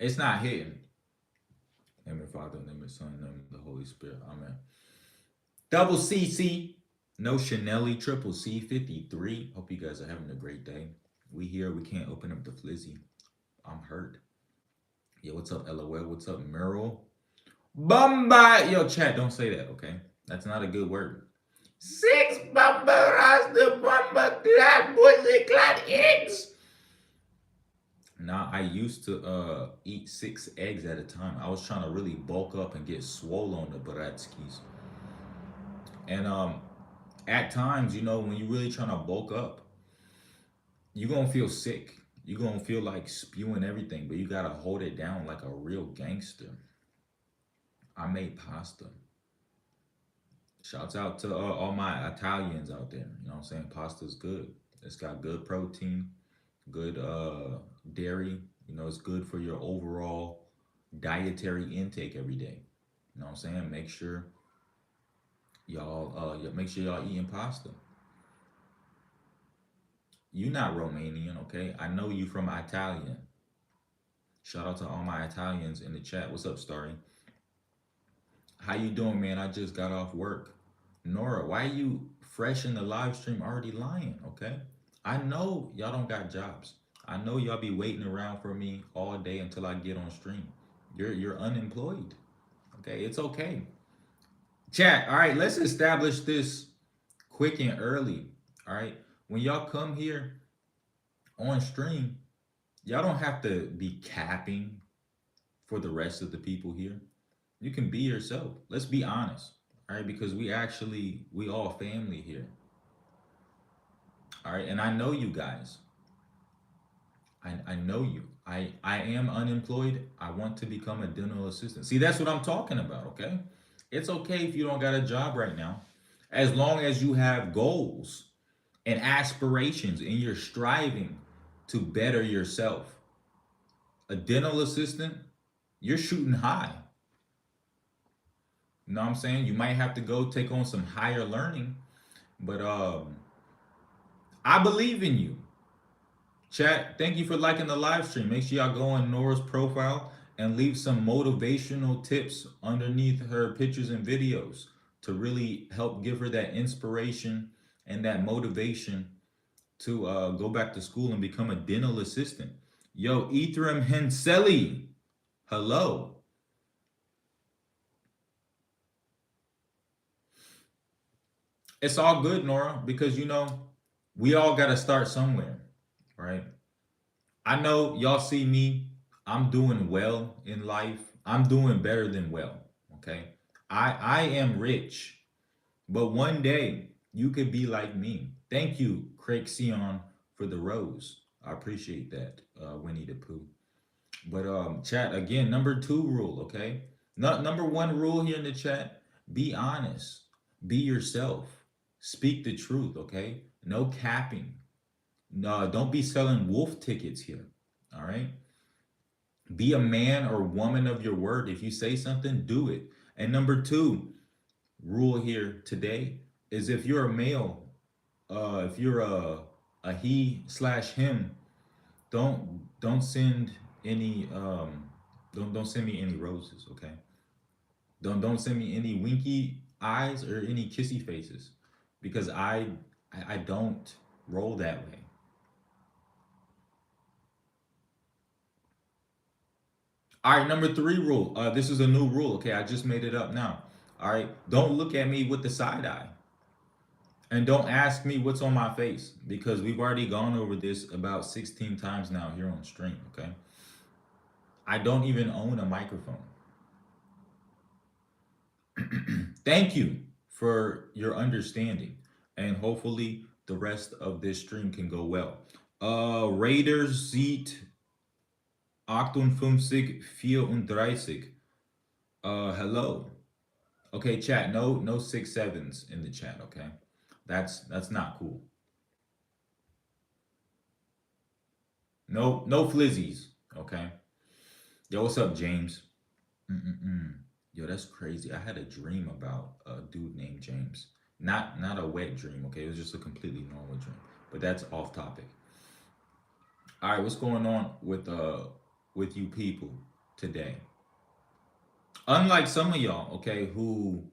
It's not hitting. Name of the Father, name of the Son, name of the Holy Spirit. Amen. Double CC. No Chanelli. Triple C 53. Hope you guys are having a great day. We here. We can't open up the flizzy. I'm hurt. Yo, what's up, LOL? What's up, Merle? Bumba. Yo, chat, don't say that, okay? That's not a good word. Six Bumba Rasta Bumba Glad Boys Glad Eggs. Now, I used to eat 6 eggs at a time. I was trying to really bulk up and get swole on the Baratskis. And at times, when you're really trying to bulk up, you're gonna feel sick. You're gonna feel like spewing everything, but you gotta hold it down like a real gangster. I made pasta. Shouts out to all my Italians out there. You know what I'm saying? Pasta's good. It's got good protein, good dairy. It's good for your overall dietary intake every day. You know what I'm saying? Make sure y'all eating pasta. You not Romanian, okay? I know you from Italian. Shout out to all my Italians in the chat. What's up, Starry? How you doing, man? I just got off work. Nora, why you fresh in the live stream already lying, okay? I know y'all don't got jobs. I know y'all be waiting around for me all day until I get on stream. You're unemployed. Okay, it's okay. Chat, all right, let's establish this quick and early. All right. When y'all come here on stream, y'all don't have to be capping for the rest of the people here. You can be yourself. Let's be honest. All right, because we all family here. All right, and I know you guys. I know you. I am unemployed. I want to become a dental assistant. See, that's what I'm talking about, okay? It's okay if you don't got a job right now. As long as you have goals and aspirations and you're striving to better yourself. A dental assistant, you're shooting high. You know what I'm saying? You might have to go take on some higher learning, but I believe in you. Chat, thank you for liking the live stream. Make sure y'all go on Nora's profile and leave some motivational tips underneath her pictures and videos to really help give her that inspiration and that motivation to go back to school and become a dental assistant. Yo, Ethereum Henseli, hello. It's all good, Nora, because we all got to start somewhere, right? I know y'all see me. I'm doing well in life. I'm doing better than well. Okay. I am rich, but one day you could be like me. Thank you, Craig Sion, for the rose. I appreciate that, Winnie the Pooh. But chat again, number two rule, okay? Not number one rule here in the chat. Be honest. Be yourself. Speak the truth, okay? No capping. No, don't be selling wolf tickets here. All right. Be a man or woman of your word. If you say something, do it. And number two rule here today is if you're a male, if you're a he slash him, don't send any don't send me any roses, okay? Don't send me any winky eyes or any kissy faces because I don't roll that way. All right, number three rule. This is a new rule. Okay, I just made it up now. All right, don't look at me with the side eye, and don't ask me what's on my face because we've already gone over this about 16 times now here on stream. Okay, I don't even own a microphone. Thank you for your understanding, and hopefully the rest of this stream can go well. Raiders Seat 58, 34. Hello. Okay, chat. No 6 7s in the chat. Okay, that's not cool. No flizzies. Okay. Yo, what's up, James? Mm-mm-mm. Yo, that's crazy. I had a dream about a dude named James. Not a wet dream. Okay, it was just a completely normal dream. But that's off topic. All right, what's going on with you people? today. Unlike some of y'all, okay, who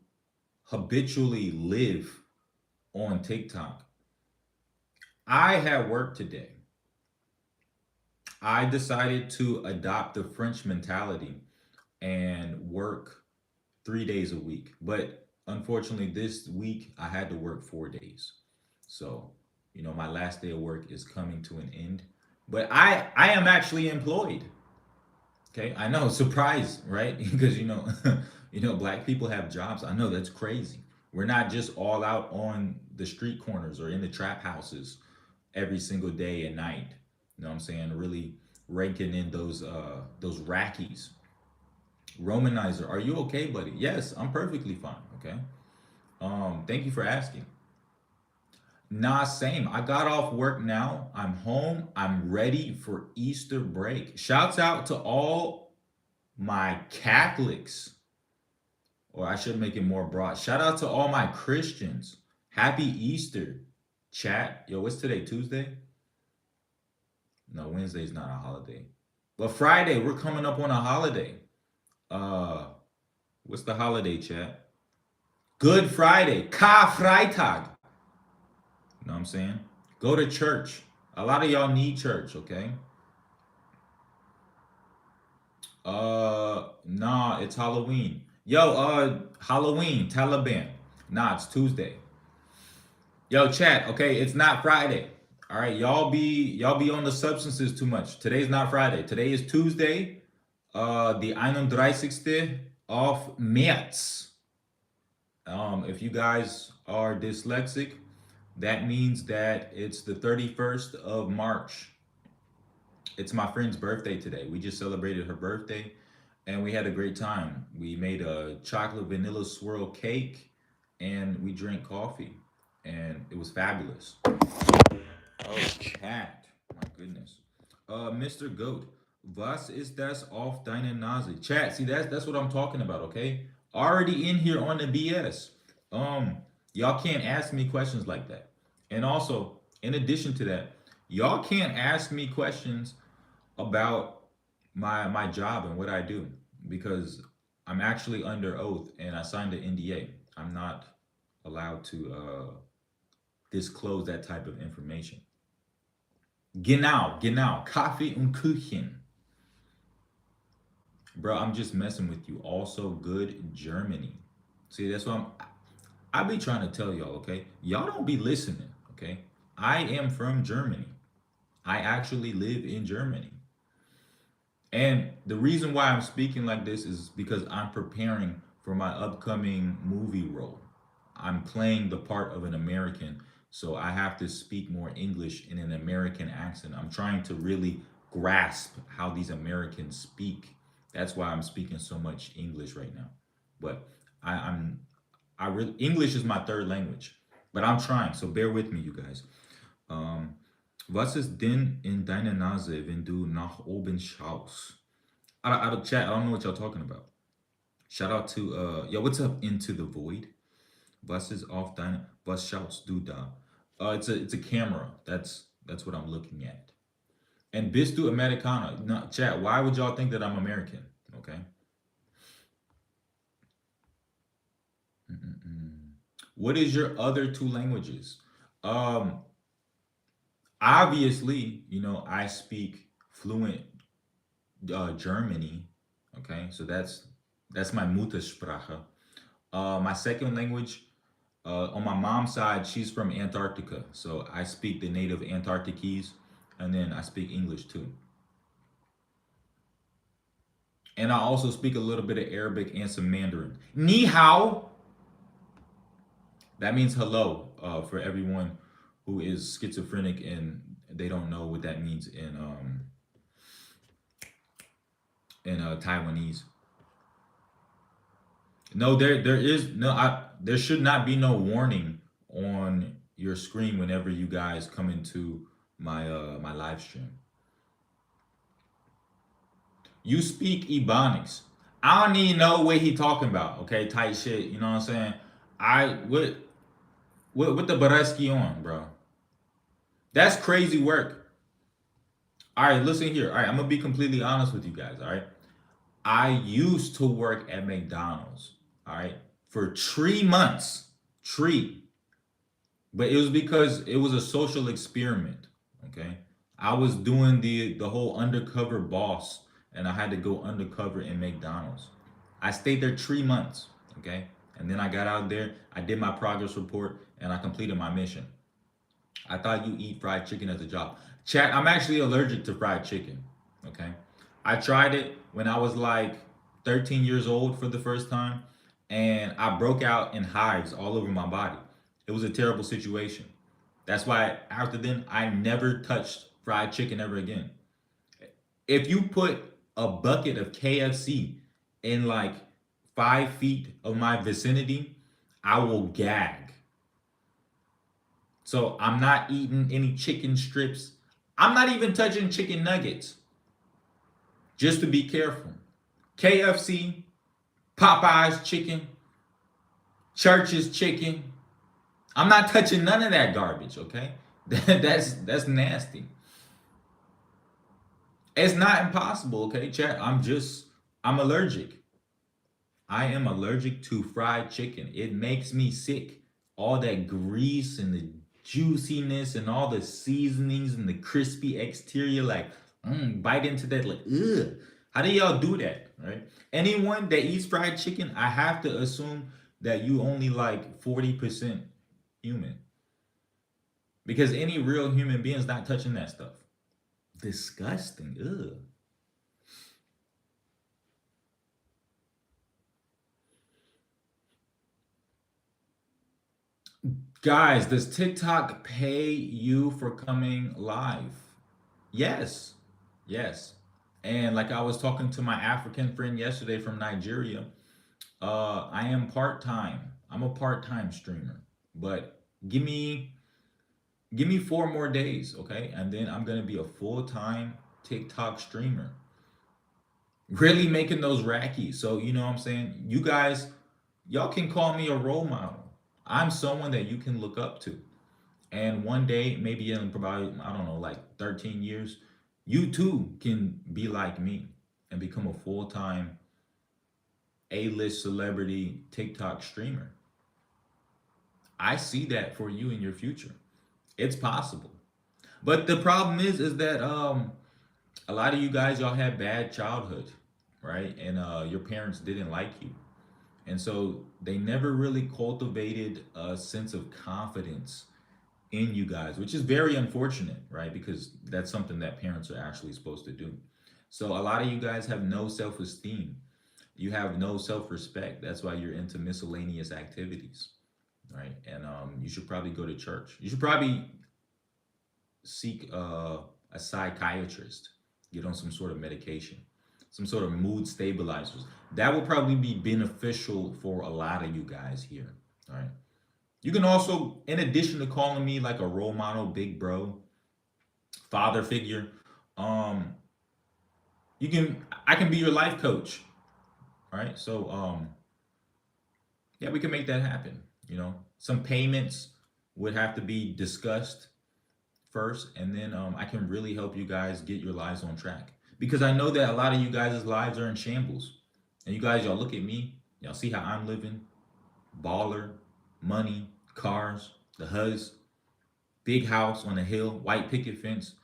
habitually live on TikTok, I had work today. I decided to adopt the French mentality and work 3 days a week. But unfortunately, this week I had to work 4 days. So, my last day of work is coming to an end. But I am actually employed. Okay, I know, surprise, right? Because black people have jobs. I know that's crazy. We're not just all out on the street corners or in the trap houses every single day and night. You know what I'm saying? Really raking in those rackies. Romanizer, are you okay, buddy? Yes, I'm perfectly fine. Okay. Thank you for asking. Nah, same. I got off work now. I'm home. I'm ready for Easter break. Shouts out to all my Catholics, or I should make it more broad. Shout out to all my Christians. Happy Easter, chat. Yo, what's today? Tuesday? No, Wednesday's not a holiday. But Friday, we're coming up on a holiday. Uh, what's the holiday, chat? Good Friday. Karfreitag. You know what I'm saying? Go to church. A lot of y'all need church, okay? Nah, it's Halloween. Yo, Halloween, Taliban. Nah, it's Tuesday. Yo, chat, okay, it's not Friday. All right, y'all be on the substances too much. Today's not Friday. Today is Tuesday. The 31. Of März. If you guys are dyslexic, that means that it's the 31st of March. It's my friend's birthday today. We just celebrated her birthday and we had a great time. We made a chocolate vanilla swirl cake and we drank coffee and it was fabulous. Oh, chat. My goodness. Mr. Goat, was ist das auf deine Nase? Chat, see that's what I'm talking about, okay? Already in here on the BS. Y'all can't ask me questions like that. And also, in addition to that, y'all can't ask me questions about my job and what I do because I'm actually under oath and I signed an NDA. I'm not allowed to disclose that type of information. Genau, Kaffee und Kuchen. Bro, I'm just messing with you. Also good Germany. See, that's what I be trying to tell y'all, okay? Y'all don't be listening, okay? I am from Germany. I actually live in Germany. And the reason why I'm speaking like this is because I'm preparing for my upcoming movie role. I'm playing the part of an American, so I have to speak more English in an American accent. I'm trying to really grasp how these Americans speak. That's why I'm speaking so much English right now. But I really English is my third language, but I'm trying. So bear with me, you guys. Um, Was ist denn in deiner Nase, wenn du nach oben schaust? Out of chat, I don't know what y'all talking about. Shout out to yo, what's up Into the Void? Was ist auf deine was schaust du da? It's a camera. That's what I'm looking at. And bist du Americana? No, chat, why would y'all think that I'm American? Okay. Mm-mm-mm. What is your other two languages? Um, Obviously, I speak fluent Germany. Okay, so that's my Muttersprache. My second language, on my mom's side, she's from Antarctica, so I speak the native Antarcticese, and then I speak English too. And I also speak a little bit of Arabic and some Mandarin. Ni hao, that means hello, for everyone who is schizophrenic and they don't know what that means in Taiwanese. No, there is no there should not be no warning on your screen whenever you guys come into my live stream. You speak Ebonics. I don't even know what he talking about. Okay, tight shit. You know what I'm saying? I what the Bareski on, bro? That's crazy work. All right, listen here. All right, I'm gonna be completely honest with you guys. All right, I used to work at McDonald's, all right, for 3 months. Three. But it was because it was a social experiment. Okay. I was doing the whole undercover boss, and I had to go undercover in McDonald's. I stayed there 3 months. Okay. And then I got out there, I did my progress report, and I completed my mission. I thought you eat fried chicken as a job. Chat, I'm actually allergic to fried chicken. Okay. I tried it when I was like 13 years old for the first time, and I broke out in hives all over my body. It was a terrible situation. That's why after then, I never touched fried chicken ever again. If you put a bucket of KFC in like 5 feet of my vicinity, I will gag. So I'm not eating any chicken strips. I'm not even touching chicken nuggets, just to be careful. KFC, Popeye's chicken, Church's chicken. I'm not touching none of that garbage, okay? That's nasty. It's not impossible, okay, chat? I'm allergic. I am allergic to fried chicken. It makes me sick. All that grease and the juiciness and all the seasonings and the crispy exterior, like, bite into that, like, ugh. How do y'all do that, right? Anyone that eats fried chicken, I have to assume that you only like 40% human. Because any real human being is not touching that stuff. Disgusting. Ugh. Guys, does TikTok pay you for coming live? Yes. Yes. And like I was talking to my African friend yesterday from Nigeria, I am part-time. I'm a part-time streamer. But give me give me 4 more days, okay? And then I'm gonna be a full-time TikTok streamer. Really making those rackies. So you know what I'm saying? You guys, y'all can call me a role model. I'm someone that you can look up to. And one day, maybe in probably, I don't know, like 13 years, you too can be like me and become a full-time A-list celebrity TikTok streamer. I see that for you in your future. It's possible. But the problem is that a lot of you guys, y'all had bad childhood, right? And your parents didn't like you. And so they never really cultivated a sense of confidence in you guys, which is very unfortunate, right? Because that's something that parents are actually supposed to do. So a lot of you guys have no self esteem. You have no self respect. That's why you're into miscellaneous activities, right? And you should probably go to church. You should probably seek a psychiatrist, get on some sort of medication, some sort of mood stabilizers. That will probably be beneficial for a lot of you guys here, all right? You can also, in addition to calling me like a role model, big bro, father figure, um, I can be your life coach, right? So, yeah, we can make that happen. You know, some payments would have to be discussed first, and then I can really help you guys get your lives on track. Because I know that a lot of you guys' lives are in shambles. And you guys, y'all look at me, y'all see how I'm living, baller, money, cars, the huzz, big house on a hill, white picket fence.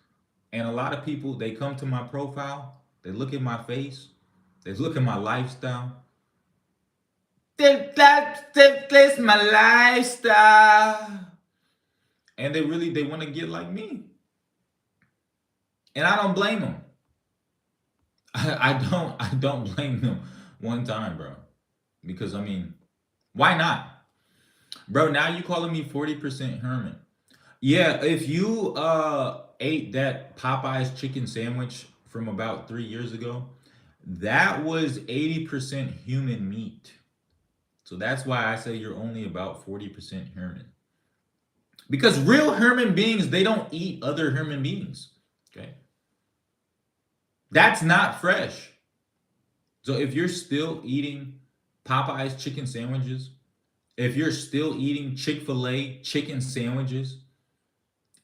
And a lot of people, they come to my profile, they look at my face, they look at my lifestyle. That's my lifestyle. And they want to get like me. And I don't blame them. I don't blame them one time, bro. Because I mean, why not? Bro, now you calling me 40% Herman. Yeah, if you ate that Popeye's chicken sandwich from about 3 years ago, that was 80% human meat. So that's why I say you're only about 40% Herman. Because real human beings, they don't eat other human beings. Okay. That's not fresh. So if you're still eating Popeye's chicken sandwiches, if you're still eating Chick-fil-A chicken sandwiches,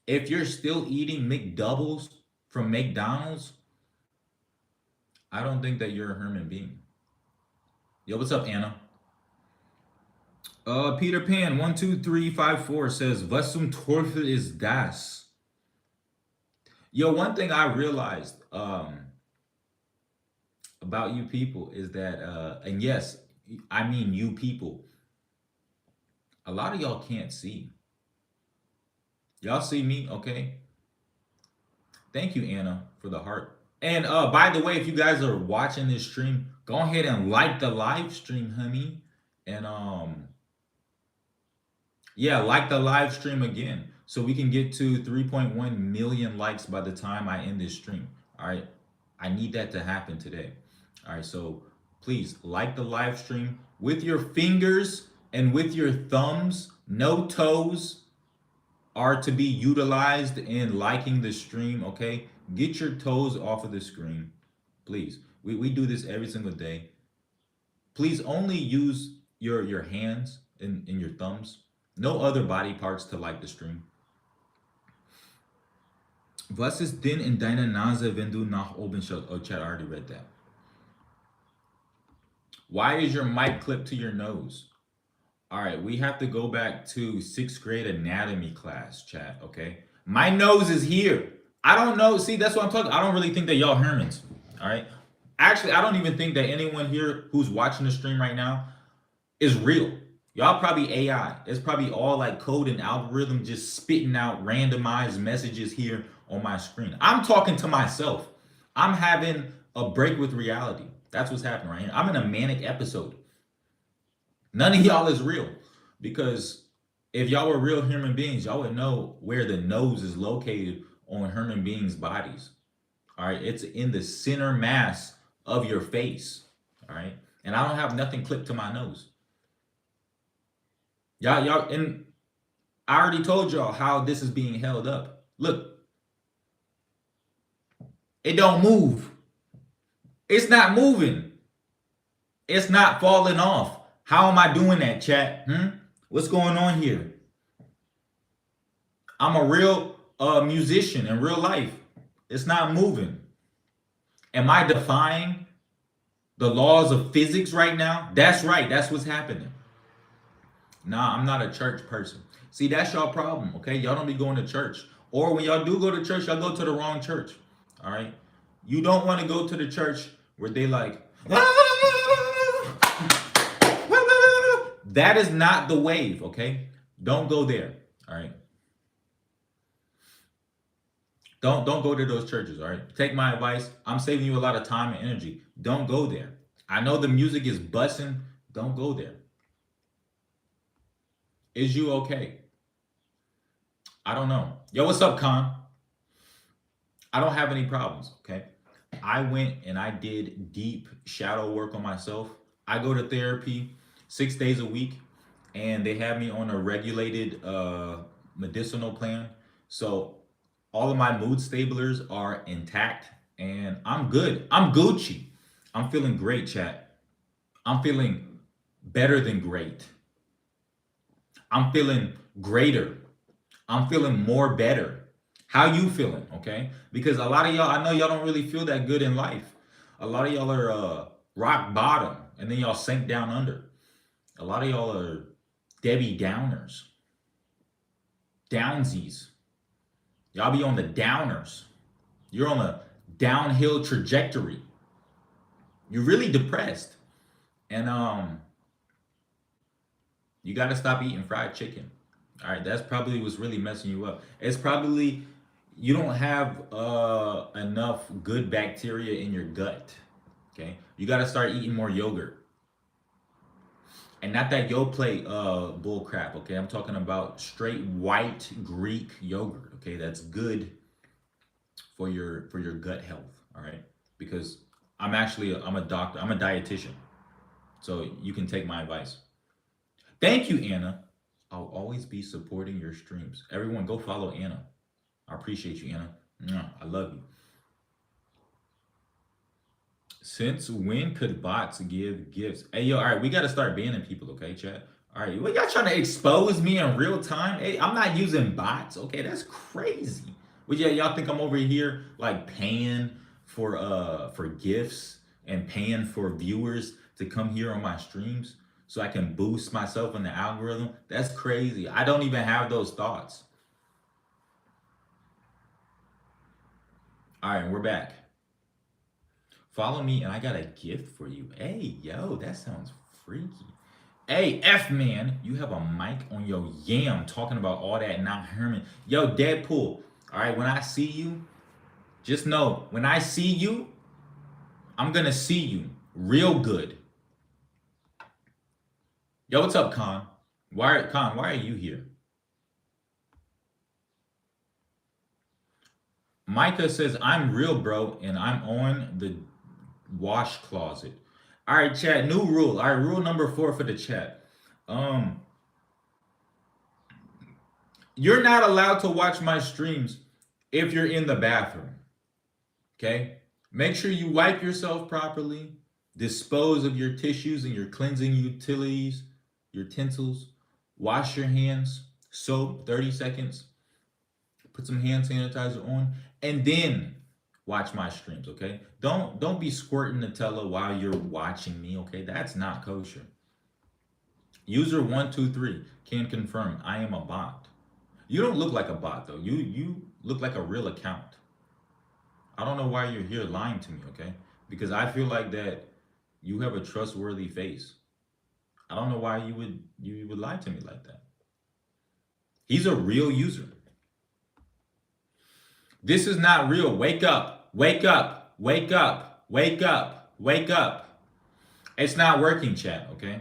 if you're still eating McDoubles from McDonald's, I don't think that you're a human being. Yo, what's up, Anna? Peter Pan 12354 says, "Was zum Teufel ist das?" Yo, one thing I realized about you people is that, and yes, I mean you people, a lot of y'all can't see. Y'all see me, okay? Thank you, Anna, for the heart. And by the way, if you guys are watching this stream, go ahead and like the live stream, honey. And yeah, like the live stream again, so we can get to 3.1 million likes by the time I end this stream. All right, I need that to happen today. All right, so please like the live stream with your fingers and with your thumbs. No toes are to be utilized in liking the stream, okay? Get your toes off of the screen, please. We do this every single day. Please only use your hands and your thumbs. No other body parts to like the stream. Was ist denn in deiner Nase, wenn du nach oben schaust? Oh, chat, I already read that. Why is your mic clipped to your nose? All right, we have to go back to 6th grade anatomy class, chat, okay? My nose is here. I don't know. See, that's what I'm talking. I don't really think that y'all Hermans, all right? Actually, I don't even think that anyone here who's watching the stream right now is real. Y'all probably AI. It's probably all like code and algorithm just spitting out randomized messages here on my screen. I'm talking to myself. I'm having a break with reality. That's what's happening right here. I'm in a manic episode. None of y'all is real, because if y'all were real human beings, y'all would know where the nose is located on human beings' bodies. All right, it's in the center mass of your face. All right, and I don't have nothing clipped to my nose. Y'all, and I already told y'all how this is being held up. Look, it don't move. It's not moving. It's not falling off. How am I doing that, chat? What's going on here? I'm a real musician in real life. It's not moving. Am I defying the laws of physics right now? That's right. That's what's happening. Nah, I'm not a church person. See, that's y'all problem, okay? Y'all don't be going to church. Or when y'all do go to church, y'all go to the wrong church. All right? You don't want to go to the church where they like, that is not the wave, okay? Don't go there. All right. Don't go to those churches, all right? Take my advice. I'm saving you a lot of time and energy. Don't go there. I know the music is busting. Don't go there. Is you okay? I don't know. Yo, what's up, Khan? I don't have any problems, okay? I went and I did deep shadow work on myself. I go to therapy 6 days a week, and they have me on a regulated medicinal plan. So all of my mood stablers are intact, and I'm good. I'm Gucci. I'm feeling great, chat. I'm feeling better than great. I'm feeling greater. I'm feeling more better. How you feeling? Okay, because a lot of y'all, I know y'all don't really feel that good in life. A lot of y'all are rock bottom, and then y'all sink down under. A lot of y'all are Debbie Downers, downsies. Y'all be on the downers. You're on a downhill trajectory. You're really depressed, and you got to stop eating fried chicken. All right, that's probably what's really messing you up. It's probably you don't have enough good bacteria in your gut. Okay, you got to start eating more yogurt, and not that Yoplait bull crap. Okay, I'm talking about straight white Greek yogurt. Okay, that's good for your gut health. All right, because I'm a doctor. I'm a dietitian, so you can take my advice. Thank you, Anna. I'll always be supporting your streams. Everyone, go follow Anna. I appreciate you, Anna. I love you. Since when could bots give gifts? Hey, yo, all right, we got to start banning people, okay, chat? All right, what y'all trying to expose me in real time? Hey, I'm not using bots, okay? That's crazy. But yeah, y'all think I'm over here like paying for gifts and paying for viewers to come here on my streams so I can boost myself in the algorithm. That's crazy. I don't even have those thoughts. All right, we're back. Follow me, and I got a gift for you. Hey, yo, that sounds freaky. Hey, F man, you have a mic on your yam talking about all that not Herman. Yo, Deadpool. All right, when I see you, just know when I see you, I'm gonna see you real good. Yo, what's up, Khan? Why are you here? Micah says, I'm real, bro, and I'm on the wash closet. All right, chat. New rule. All right, rule number 4 for the chat. Um, you're not allowed to watch my streams if you're in the bathroom. Okay? Make sure you wipe yourself properly, dispose of your tissues and your cleansing utilities, utensils, wash your hands, soap 30 seconds, put some hand sanitizer on, and then watch my streams, okay? Don't be squirting Nutella while you're watching me, okay? That's not kosher. User 123 can confirm I am a bot. You don't look like a bot though. You look like a real account. I don't know why you're here lying to me, okay? Because I feel like that you have a trustworthy face. I don't know why you would lie to me like that. He's a real user. This is not real. Wake up. Wake up. Wake up. Wake up. Wake up. It's not working, chat, okay?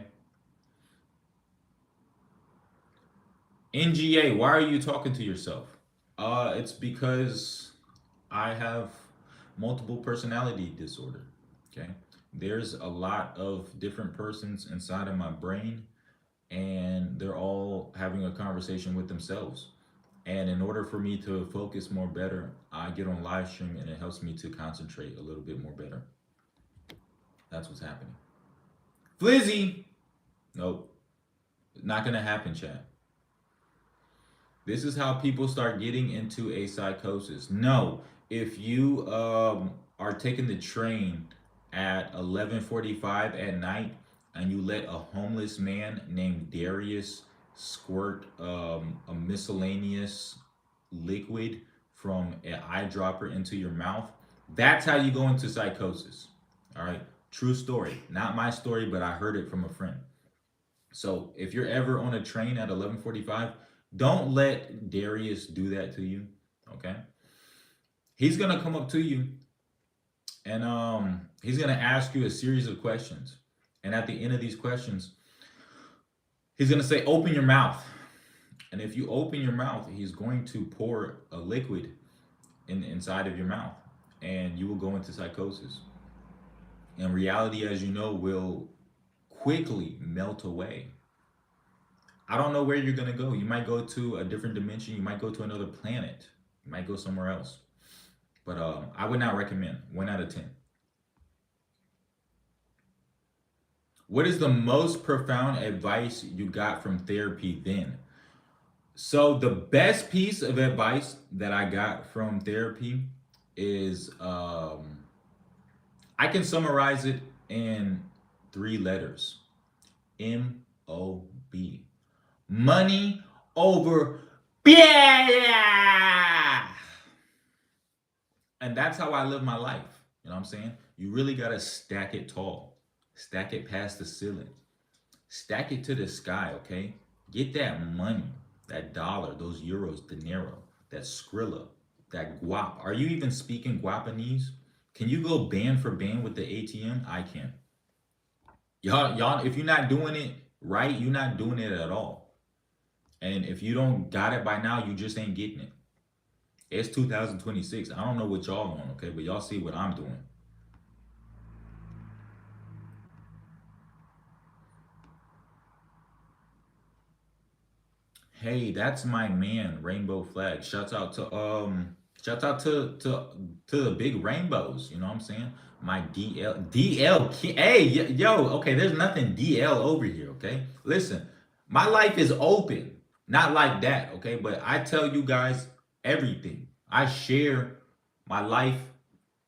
NGA, why are you talking to yourself? It's because I have multiple personality disorder, okay? There's a lot of different persons inside of my brain, and they're all having a conversation with themselves. And in order for me to focus more better, I get on live stream and it helps me to concentrate a little bit more better. That's what's happening. Flizzy! Nope. Not gonna happen, chat. This is how people start getting into a psychosis. No, if you are taking the train at 11:45 at night and you let a homeless man named Darius squirt a miscellaneous liquid from an eyedropper into your mouth, that's how you go into psychosis. All right, true story. Not my story, but I heard it from a friend. So if you're ever on a train at 11:45, don't let Darius do that to you. Okay, he's gonna come up to you and he's gonna ask you a series of questions, and at the end of these questions, he's gonna say, "Open your mouth." And if you open your mouth, he's going to pour a liquid inside of your mouth, and you will go into psychosis. And reality, as you know, will quickly melt away. I don't know where you're gonna go. You might go to a different dimension. You might go to another planet. You might go somewhere else. But I would not recommend. 1 out of 10. What is the most profound advice you got from therapy then? So the best piece of advice that I got from therapy is I can summarize it in 3 letters. MOB. Money over yeah. And that's how I live my life. You know what I'm saying? You really gotta stack it tall. Stack it past the ceiling. Stack it to the sky, okay? Get that money, that dollar, those euros, dinero, that skrilla, that guap. Are you even speaking Guapanese? Can you go band for band with the ATM? I can. Y'all, if you're not doing it right, you're not doing it at all. And if you don't got it by now, you just ain't getting it. It's 2026. I don't know what y'all on, okay? But y'all see what I'm doing. Hey, that's my man, Rainbow Flag. Shouts out to the big rainbows, you know what I'm saying? My Hey, yo, okay, there's nothing DL over here, okay? Listen, my life is open. Not like that, okay? But I tell you guys everything. I share my life,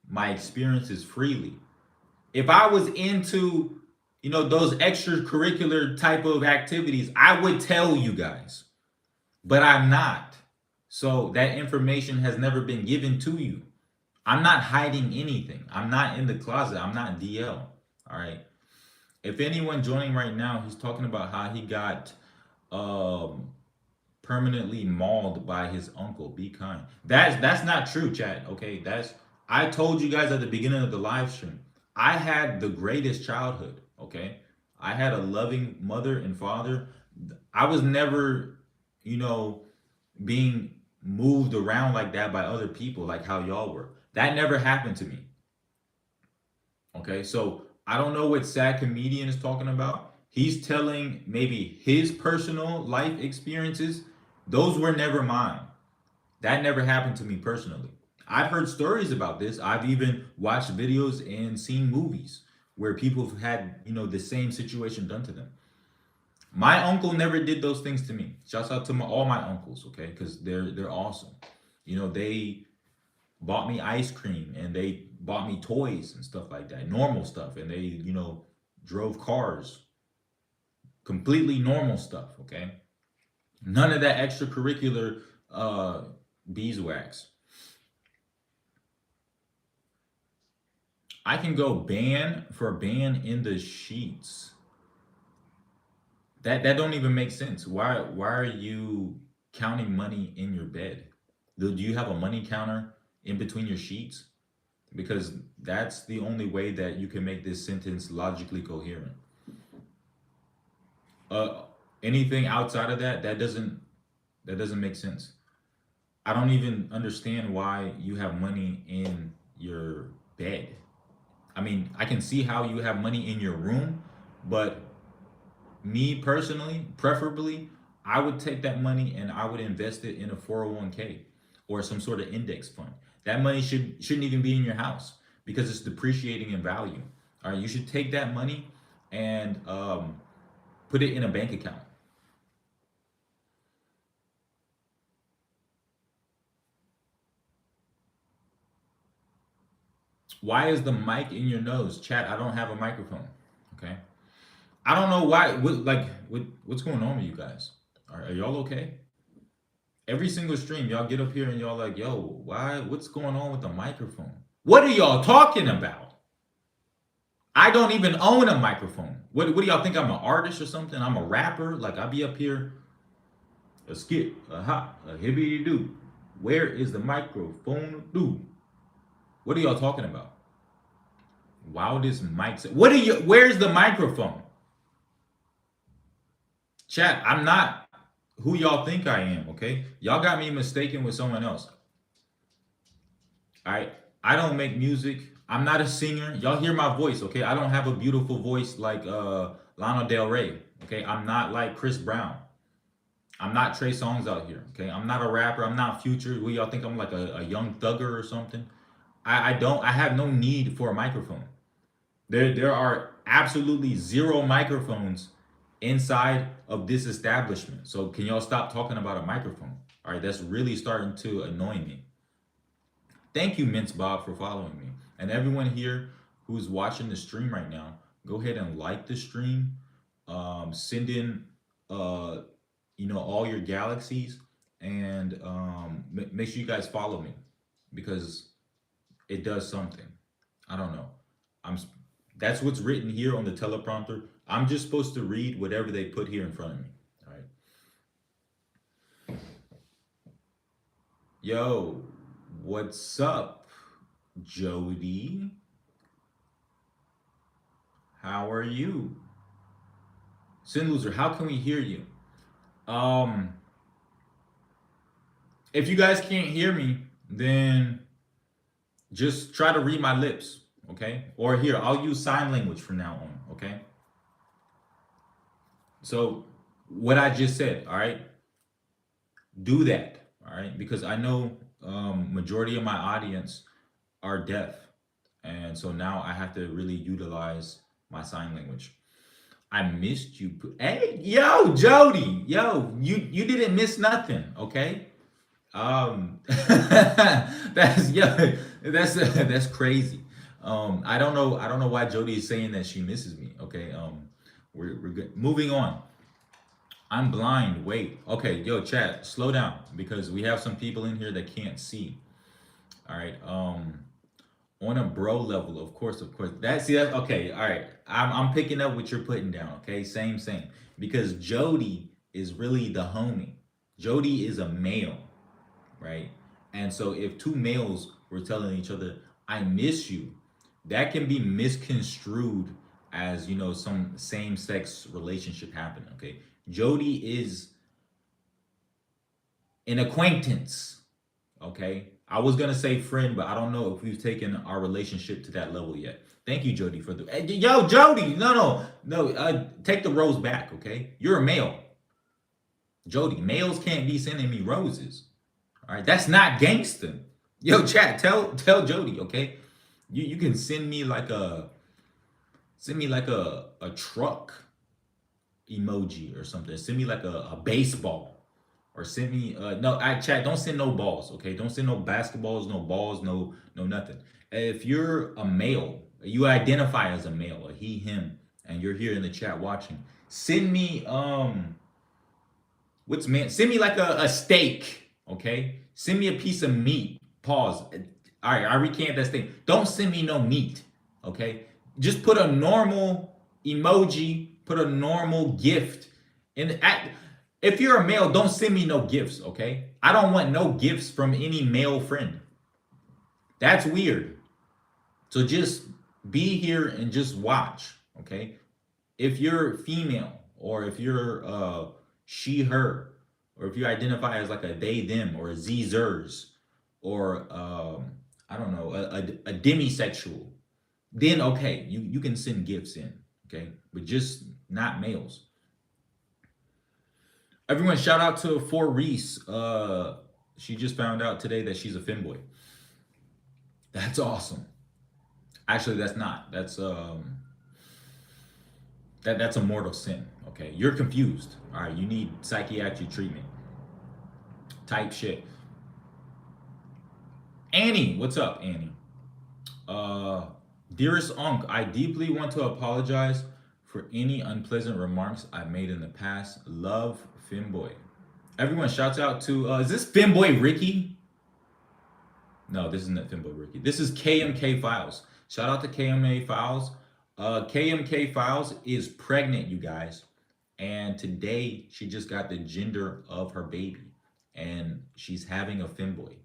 my experiences freely. If I was into, those extracurricular type of activities, I would tell you guys, but I'm not. So that information has never been given to you. I'm not hiding anything. I'm not in the closet. I'm not DL. All right. If anyone joining right now, he's talking about how he got um permanently mauled by his uncle. Be kind. That's not true, chat. Okay, I told you guys at the beginning of the live stream. I had the greatest childhood. Okay, I had a loving mother and father. I was never, you know, being moved around like that by other people, like how y'all were. That never happened to me. Okay, so I don't know what sad comedian is talking about. He's telling maybe his personal life experiences. Those were never mine. That never happened to me personally. I've heard stories about this. I've even watched videos and seen movies where people have had, the same situation done to them. My uncle never did those things to me. Shouts out to all my uncles, okay? Because they're awesome. They bought me ice cream and they bought me toys and stuff like that, normal stuff, and they drove cars, completely normal stuff. Okay, none of that extracurricular beeswax. I can go ban in the sheets. That don't even make sense. Why are you counting money in your bed? Do you have a money counter in between your sheets? Because that's the only way that you can make this sentence logically coherent. Uh, Anything outside of that doesn't make sense. I don't even understand why you have money in your bed. I mean, I can see how you have money in your room, but me personally, preferably, I would take that money and I would invest it in a 401k or some sort of index fund. That money shouldn't even be in your house because it's depreciating in value. All right, you should take that money and put it in a bank account. Why is the mic in your nose? Chat, I don't have a microphone. Okay. I don't know why. What's going on with you guys? Are y'all okay? Every single stream, y'all get up here and y'all like, yo, why? What's going on with the microphone? What are y'all talking about? I don't even own a microphone. What do y'all think? I'm an artist or something? I'm a rapper? Like, I be up here, a skip, a hop, a hibbity doo. Where is the microphone? Do? What are y'all talking about? Wow, this mic. What are you? Where's the microphone? Chat, I'm not who y'all think I am, okay? Y'all got me mistaken with someone else. All right? I don't make music. I'm not a singer. Y'all hear my voice, okay? I don't have a beautiful voice like Lana Del Rey, okay? I'm not like Chris Brown. I'm not Trey Songz out here, okay? I'm not a rapper. I'm not Future. What y'all think I'm like a young thugger or something? I have no need for a microphone. There are absolutely zero microphones inside of this establishment. So can y'all stop talking about a microphone? All right, that's really starting to annoy me. Thank you, Mince Bob, for following me. And everyone here who's watching the stream right now, go ahead and like the stream. Send in all your galaxies and make sure you guys follow me because it does something. I don't know. I'm That's what's written here on the teleprompter. I'm just supposed to read whatever they put here in front of me. All right. Yo, what's up, Jody? How are you? Sin Loser, how can we hear you? If you guys can't hear me, then just try to read my lips, okay? Or here, I'll use sign language from now on, okay? So, what I just said, all right? Do that, all right? Because I know majority of my audience are deaf. And so now I have to really utilize my sign language. I missed you. Hey, yo, Jody, yo, you didn't miss nothing, okay? That's yeah, that's crazy. I don't know. I don't know why Jody is saying that she misses me. Okay. We're good. Moving on. I'm blind. Wait. Okay, yo, chat, slow down because we have some people in here that can't see. All right. On a bro level, of course, of course. That's okay. All right. I'm picking up what you're putting down. Okay, same, same. Because Jody is really the homie. Jody is a male, right? And so if two males were telling each other, "I miss you," that can be misconstrued as some same-sex relationship happening. Okay, Jody is an acquaintance. Okay, I was gonna say friend, but I don't know if we've taken our relationship to that level yet. Thank you, Jody, for the yo, Jody. No, no, no. Take the rose back. Okay, you're a male, Jody. Males can't be sending me roses. All right, that's not gangster. Yo, chat, tell Jody, okay? You can send me like a truck emoji or something. Send me like a baseball or send me no, I chat, don't send no balls, okay? Don't send no basketballs, no balls, no nothing. If you're a male, you identify as a male, a he, him, and you're here in the chat watching, send me what's man? Send me like a steak, okay? Send me a piece of meat. Pause. All right, I recant that thing. Don't send me no meat, okay? Just put a normal emoji, put a normal gift. If you're a male, don't send me no gifts, okay? I don't want no gifts from any male friend. That's weird. So just be here and just watch, okay? If you're female or if you're she her or if you identify as like a they them or a zers or I don't know, a demisexual, then okay, you can send gifts in, okay, but just not males. Everyone, shout out to For Reese. She just found out today that she's a femboy. That's awesome. Actually, that's not. That's a mortal sin. Okay, you're confused. All right, you need psychiatric treatment. Type shit. Annie, what's up, Annie? Uh, Dearest Unc, I deeply want to apologize for any unpleasant remarks I made in the past. Love, Femboy. Everyone, shouts out to is this Femboy Ricky? No, this isn't Femboy Ricky. This is KMK Files. Shout out to KMK Files. KMK Files is pregnant, you guys. And today she just got the gender of her baby. And she's having a femboy.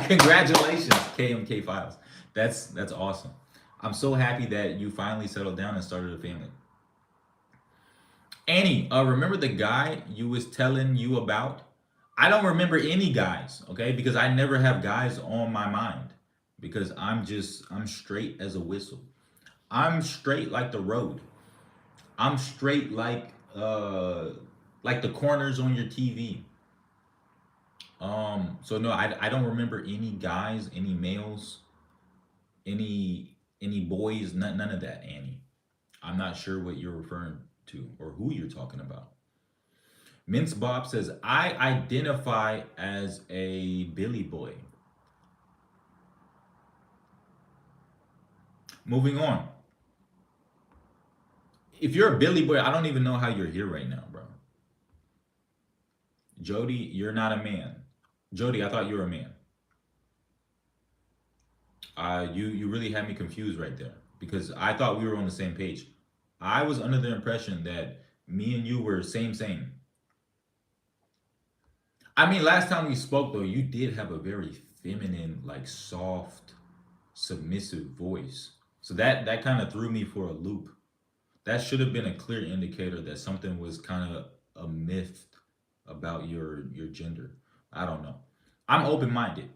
Congratulations, KMK Files. That's awesome. I'm so happy that you finally settled down and started a family. Annie, remember the guy you was telling you about? I don't remember any guys, okay? Because I never have guys on my mind. Because I'm straight as a whistle. I'm straight like the road. I'm straight like the corners on your TV. So no, I don't remember any guys, any males, any boys, none of that, Annie. I'm not sure what you're referring to or who you're talking about. Mince Bob says, I identify as a Billy boy. Moving on. If you're a Billy boy, I don't even know how you're here right now, bro. Jody, you're not a man. Jody, I thought you were a man. You really had me confused right there because I thought we were on the same page. I was under the impression that me and you were same. I mean, last time we spoke though, you did have a very feminine, like soft, submissive voice. So that kind of threw me for a loop. That should have been a clear indicator that something was kind of a myth about your gender. I don't know. I'm open minded.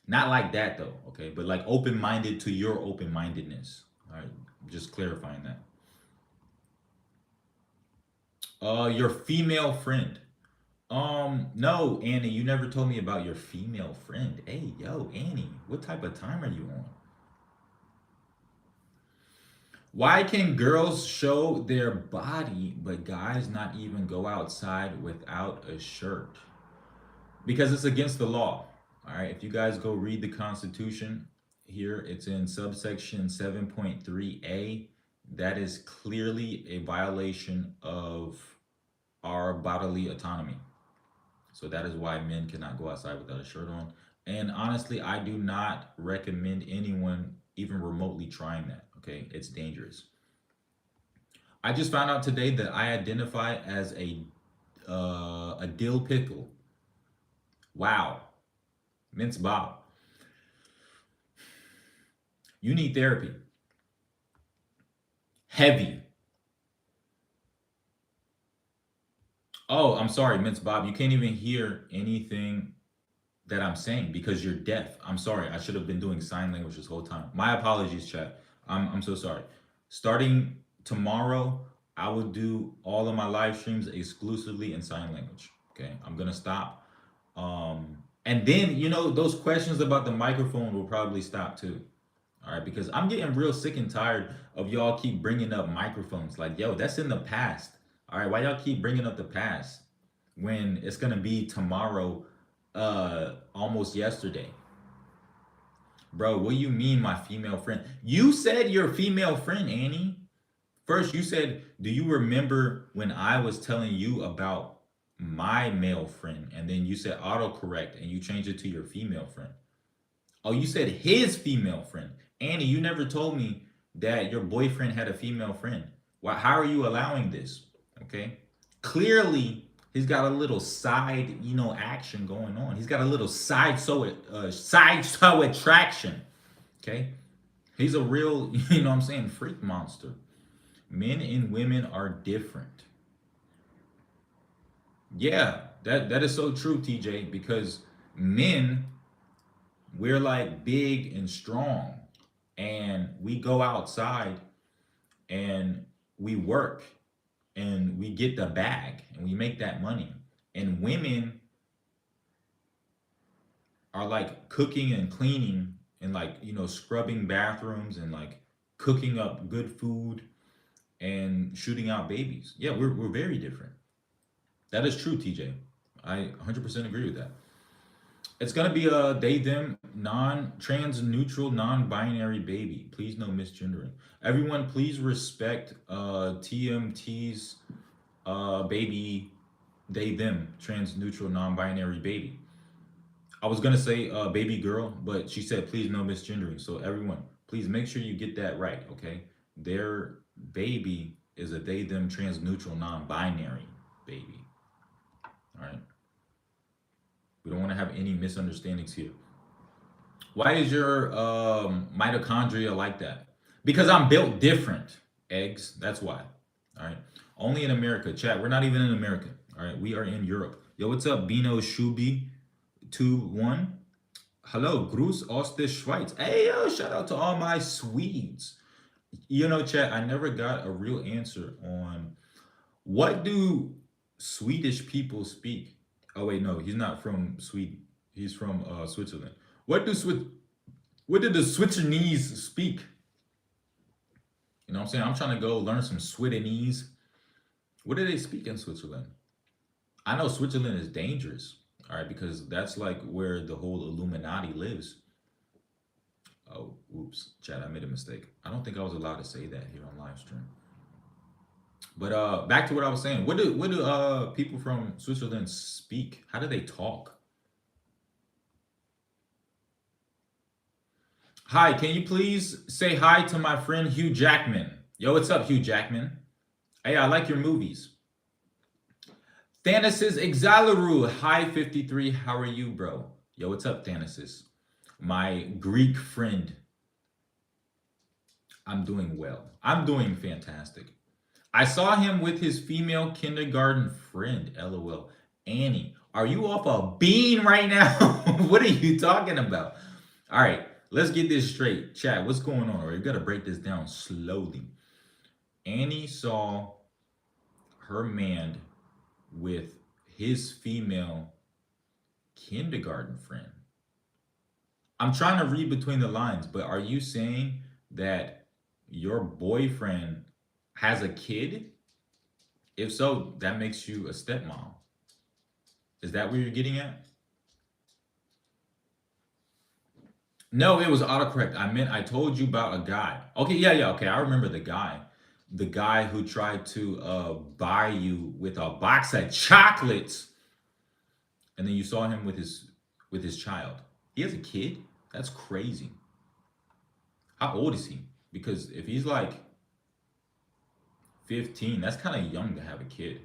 Not like that though, okay? But like open minded to your open mindedness. All right, just clarifying that. Your female friend. No, Annie, you never told me about your female friend. Hey, yo, Annie, what type of time are you on? Why can girls show their body, but guys not even go outside without a shirt? Because it's against the law. All right. If you guys go read the Constitution, here, it's in subsection 7.3a. That is clearly a violation of our bodily autonomy. So that is why men cannot go outside without a shirt on. And honestly, I do not recommend anyone even remotely trying that. Okay, it's dangerous. I just found out today that I identify as a dill pickle. Wow, mince Bob, you need therapy. Heavy. Oh, I'm sorry, mince Bob. You can't even hear anything that I'm saying because you're deaf. I'm sorry. I should have been doing sign language this whole time. My apologies, chat. I'm so sorry. Starting tomorrow, I will do all of my live streams exclusively in sign language. Okay, I'm gonna stop. And then those questions about the microphone will probably stop too. All right, because I'm getting real sick and tired of y'all keep bringing up microphones. Like, yo, that's in the past. All right, why y'all keep bringing up the past when it's gonna be tomorrow, almost yesterday? Bro, what do you mean, my female friend? You said your female friend, Annie. First, you said, do you remember when I was telling you about my male friend? And then you said autocorrect and you changed it to your female friend. Oh, you said his female friend. Annie, you never told me that your boyfriend had a female friend. Why, how are you allowing this? Okay. Clearly, he's got a little side, action going on. He's got a little side toe attraction. Okay. He's a real, what I'm saying, freak monster. Men and women are different. Yeah, that is so true, TJ, because men, we're like big and strong, and we go outside and we work and we get the bag and we make that money. And women are like cooking and cleaning and like, scrubbing bathrooms and like cooking up good food and shooting out babies. Yeah, we're very different. That is true, TJ. I 100% agree with that. It's gonna be a they them non-trans neutral non-binary baby. Please no misgendering. Everyone, please respect TMT's baby they them trans neutral non-binary baby. I was gonna say baby girl, but she said please no misgendering. So everyone, please make sure you get that right. Okay, their baby is a they them trans neutral non-binary baby. All right. We don't want to have any misunderstandings here. Why is your mitochondria like that? Because I'm built different. Eggs. That's why. All right. Only in America. Chat. We're not even in America. All right. We are in Europe. Yo, what's up, Bino Shubi 21? Hello, Gruß aus der Schweiz. Hey, yo, shout out to all my Swedes. Chat, I never got a real answer on what do Swedish people speak. Oh wait, no, he's not from Sweden. He's from Switzerland. What do what did the Switzernese speak? You know what I'm saying? I'm trying to go learn some Swedinese. What do they speak in Switzerland? I know Switzerland is dangerous, all right, because that's like where the whole Illuminati lives. Oh, oops, Chad, I made a mistake. I don't think I was allowed to say that here on live stream. But back to what I was saying. What do people from Switzerland speak? How do they talk? Hi, can you please say hi to my friend Hugh Jackman? Yo, what's up, Hugh Jackman? Hey, I like your movies. Thanasis Exalaru, hi 53. How are you, bro? Yo, what's up, Thanasis? My Greek friend. I'm doing well. I'm doing fantastic. I saw him with his female kindergarten friend, LOL. Annie, are you off a bean right now? What are you talking about? All right, let's get this straight. Chat, what's going on? We got to break this down slowly. Annie saw her man with his female kindergarten friend. I'm trying to read between the lines, but are you saying that your boyfriend has a kid? If so, that makes you a stepmom. Is that what you're getting at? No, it was autocorrect. I told you about a guy. Okay, yeah, yeah, okay. I remember the guy. The guy who tried to buy you with a box of chocolates, and then you saw him with his child. He has a kid? That's crazy. How old is he? Because if he's like 15, that's kind of young to have a kid.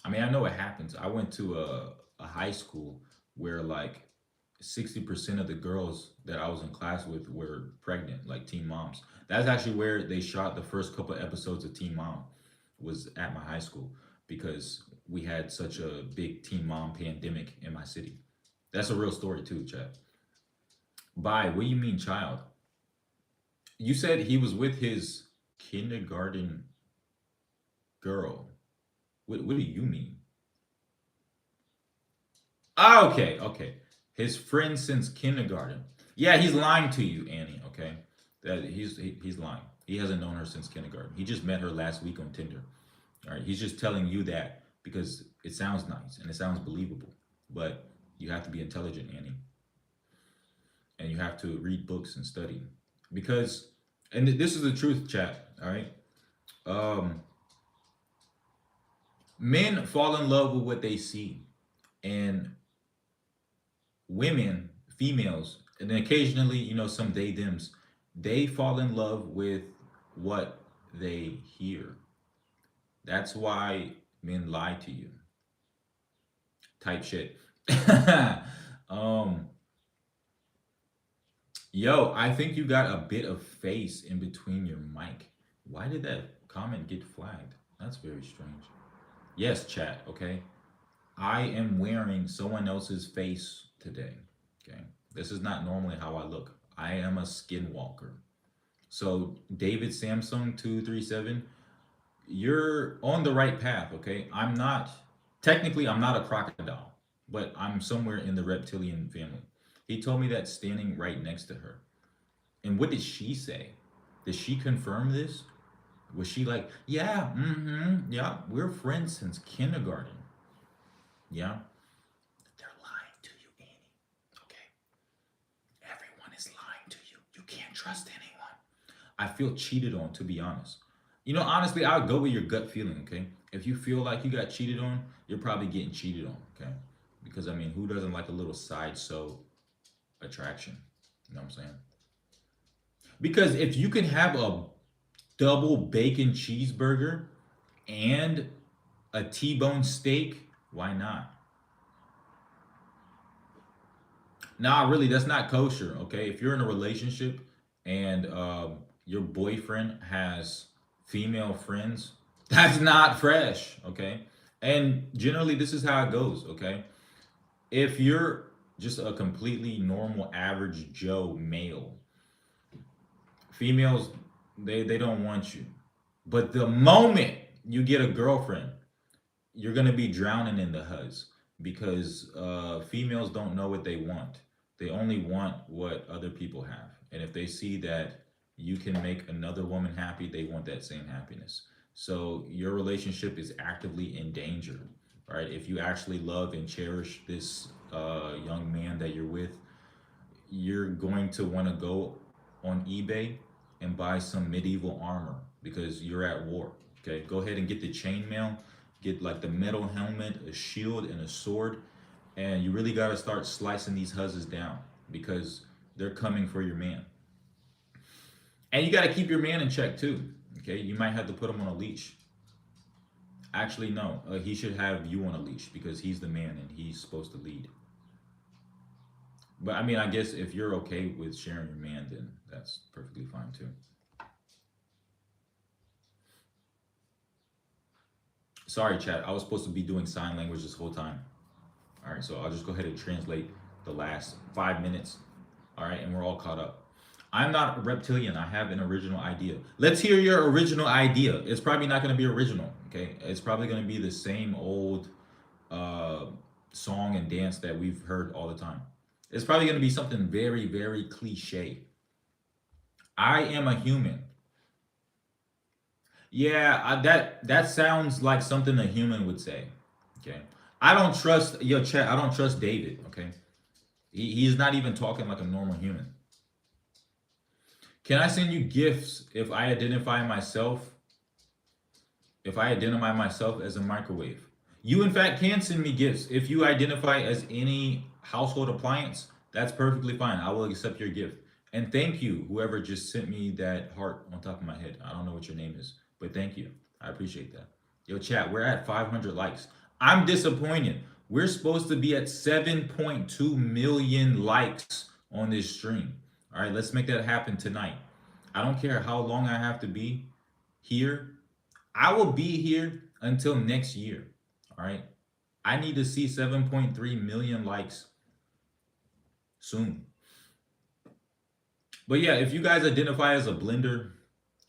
I mean, I know it happens. I went to a high school where like 60% of the girls that I was in class with were pregnant, like teen moms. That's actually where they shot the first couple episodes of Teen Mom, was at my high school, because we had such a big teen mom pandemic in my city. That's a real story too, Chad. By what do you mean child? You said he was with his kindergarten girl. What do you mean? Ah, okay, okay. His friend since kindergarten. Yeah, he's lying to you, Annie. Okay, that he's lying. He hasn't known her since kindergarten. He just met her last week on Tinder. All right, he's just telling you that because it sounds nice and it sounds believable. But you have to be intelligent, Annie, and you have to read books and study because, and this is the truth, chat. All right, um, men fall in love with what they see, and women, females, and then occasionally, some they thems, they fall in love with what they hear. That's why men lie to you. Type shit. um, yo, I think you got a bit of face in between your mic. Why did that comment get flagged? That's very strange. Yes, chat. Okay, I am wearing someone else's face today. Okay. This is not normally how I look. I am a skinwalker. So, David Samsung 237, you're on the right path, okay? Technically, I'm not a crocodile, but I'm somewhere in the reptilian family. He told me that standing right next to her. And what did she say? Did she confirm this? Was she like, yeah, yeah, we're friends since kindergarten? Yeah. They're lying to you, Annie. Okay. Everyone is lying to you. You can't trust anyone. I feel cheated on, to be honest. Honestly, I'll go with your gut feeling, okay? If you feel like you got cheated on, you're probably getting cheated on, okay? Because, I mean, who doesn't like a little side sew attraction? You know what I'm saying? Because if you can have a double bacon cheeseburger and a T-bone steak, why not? Nah, really, that's not kosher. Okay, if you're in a relationship and your boyfriend has female friends, that's not fresh. Okay, and generally, this is how it goes. Okay, if you're just a completely normal, average Joe male, females they don't want you. But the moment you get a girlfriend, you're gonna be drowning in the huzz because females don't know what they want. They only want what other people have, and if they see that you can make another woman happy, they want that same happiness. So your relationship is actively in danger, right? If you actually love and cherish this young man that you're with, you're going to want to go on eBay and buy some medieval armor because you're at war. Okay, go ahead and get the chainmail, get like the metal helmet, a shield, and a sword, and you really got to start slicing these huzzes down because they're coming for your man. And you got to keep your man in check too. Okay, you might have to put him on a leash. Actually, no, he should have you on a leash because he's the man and he's supposed to lead. But I mean, I guess if you're okay with sharing your man, then that's perfectly fine too. Sorry, chat. I was supposed to be doing sign language this whole time. All right, so I'll just go ahead and translate the last 5 minutes. All right, and we're all caught up. I'm not a reptilian. I have an original idea. Let's hear your original idea. It's probably not going to be original. Okay, it's probably going to be the same old uh, song and dance that we've heard all the time. It's probably going to be something very, very cliche. I am a human. Yeah, that sounds like something a human would say. Okay, I don't trust your chat. I don't trust David. Okay, he's not even talking like a normal human. Can I send you gifts if I identify myself as a microwave? You, in fact, can send me gifts. If you identify as any household appliance, that's perfectly fine. I will accept your gift. And thank you, whoever just sent me that heart on top of my head. I don't know what your name is, but thank you. I appreciate that. Yo, chat, we're at 500 likes. I'm disappointed. We're supposed to be at 7.2 million likes on this stream. All right, let's make that happen tonight. I don't care how long I have to be here. I will be here until next year. All right. I need to see 7.3 million likes soon. But yeah, if you guys identify as a blender,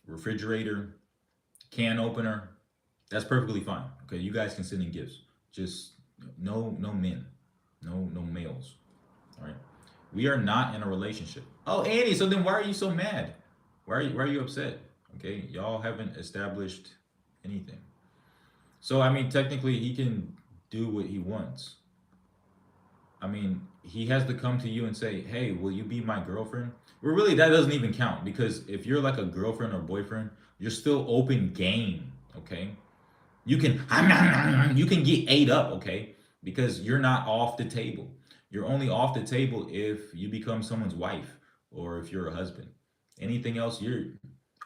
refrigerator, can opener, that's perfectly fine. Okay, you guys can send in gifts. Just no men, no males. All right. We are not in a relationship. Oh, Annie, so then why are you so mad? Why are you upset? Okay, y'all haven't established anything. So I mean, technically, he can do what he wants. I mean, he has to come to you and say, "Hey, will you be my girlfriend?" Well, really, that doesn't even count because if you're like a girlfriend or boyfriend, you're still open game. Okay, you can you can get ate up. Okay, because you're not off the table. You're only off the table if you become someone's wife or if you're a husband. Anything else, you're